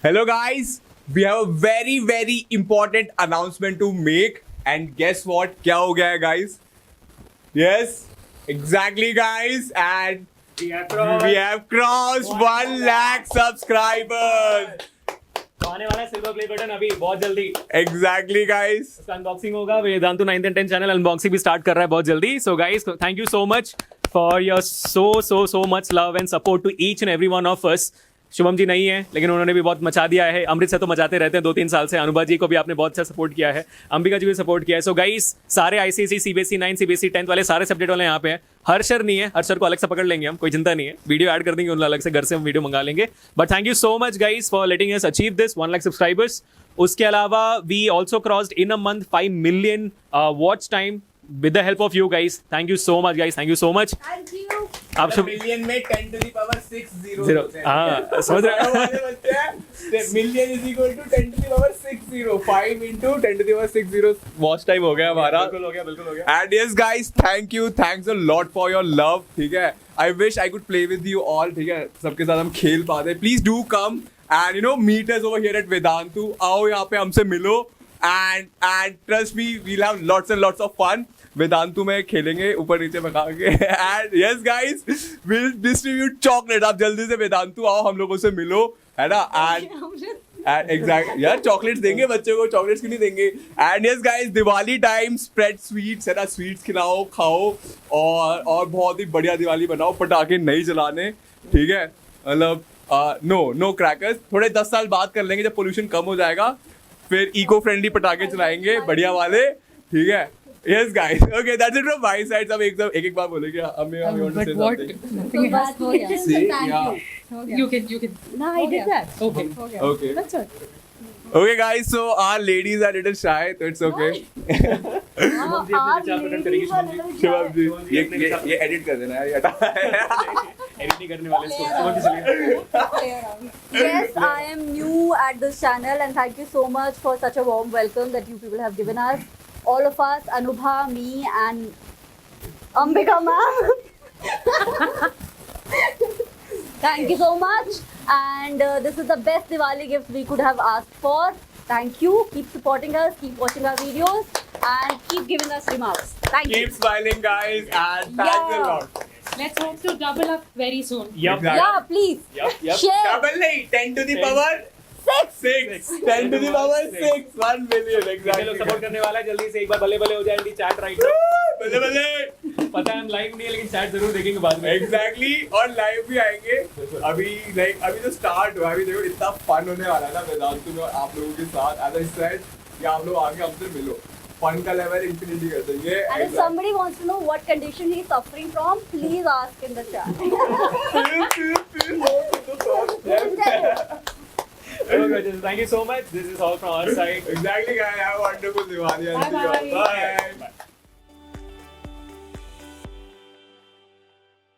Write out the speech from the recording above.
Hello guys, we have a very important announcement to make and guess what? क्या हो गया है guys? Yes, exactly guys and we have crossed 1 lakh subscribers. तो आने वाला है सिल्वर प्ले बटन अभी बहुत जल्दी. Exactly guys. उसका अनबॉक्सिंग होगा. Vedantu 9th and 10th channel unboxing भी स्टार्ट कर रहा है बहुत जल्दी. So guys, thank you so much for your so much love and support to each and every one of us. Shubham ji नहीं है लेकिन उन्होंने भी बहुत मचा दिया है. अमृत से तो मचाते रहते हैं 2-3 साल से. अनुभा जी को भी आपने बहुत अच्छा सपोर्ट किया है. अंबिका जी भी सपोर्ट किया है. सो गाइस सारे आईसीएसई सीबीएसई 9 सीबीएसई 10th वाले सारे सब्जेक्ट वाले यहाँ पे हैं. हर्षर नहीं है, हर्षर को अलग से पकड़ लेंगे हम, कोई चिंता नहीं है. वीडियो ऐड कर देंगे उन अलग से, घर से हम वीडियो मंगा लेंगे. But thank you so much guys for letting us achieve this 1 lakh subscribers. उसके अलावा we also crossed in a month 5 million watch time with the help of you guys. Thank you so much guys, thank you so much. Thank you. आप सब million में 10 to the power 6 0 हाँ समझ रहे हो. Million is equal to 10 to the power 6 0 5 into 10 to the power 6 0 watch time हो गया हमारा. बिल्कुल हो गया. And yes guys, thanks a lot for your love. ठीक है, I wish I could play with you all. ठीक है, सबके साथ हम खेल पाते. Please do come and meet us over here at Vedantu. आओ यहाँ पे हमसे मिलो and trust me, we'll have lots and lots of fun. Vedantu में खेलेंगे ऊपर नीचे भगा के. And yes guys, will distribute chocolate. आप जल्दी से वेदांतु आओ, हम लोगों से मिलो, है ना. एंड एग्जैक्ट यार, चॉकलेट्स देंगे बच्चों को, चॉकलेट्स क्यों नहीं देंगे. And yes guys, Diwali time spread sweets, है ना. स्वीट्स खिलाओ, खाओ और बहुत ही बढ़िया दिवाली बनाओ. पटाखे नहीं जलाने, ठीक है. मतलब नो क्रैकर्स. थोड़े 10 साल बाद कर लेंगे जब पोल्यूशन कम हो जाएगा, फिर इको फ्रेंडली पटाखे चलाएंगे बढ़िया वाले, ठीक है. Yes guys, okay, that's it from my side. सब एक बार बोलेंगे. But what? Nothing has to be. Say, yeah. You can. No, I did that. Okay. Okay. That's it. Okay guys, so our ladies are a little shy, so it's okay. Shivam जी, ये edit कर देना यार, ये हटा. Edit नहीं करने वाले इसको. शुभम जी चलिए. Yes, I am new at this channel and thank you so much for such a warm welcome that you people have given us. All of us, Anubha, me and Ambika ma'am. Thank you so much. And this is the best Diwali gift we could have asked for. Thank you. Keep supporting us, keep watching our videos and keep giving us remarks. Thank you. Keep smiling guys and thanks a lot. Let's hope to double up very soon. Yup. Yeah, please. Yup. Share. Double नहीं, 10 to the power 6. 10 to the power 6. 1 million ये लोग exactly. Support करने वाला है. जल्दी से एक बार भले हो जाए. इन चैट राइट. बल्ले. पता है हम लाइव नहीं है लेकिन चैट जरूर देखेंगे बाद में. Exactly, और लाइव भी आएंगे. अभी तो स्टार्ट हुआ. अभी देखो इतना फन होने वाला है ना वेदांतु में और आप लोगों के साथ. As I said, कि आप लोग आगे हमसे मिलो. फन का लेवल इंफिनिटी कर देंगे. And if somebody wants to know what condition he is suffering from, please ask in the chat. Thank you so much. This is all from our side. Exactly guys, have a wonderful Diwali. Bye-bye. Bye.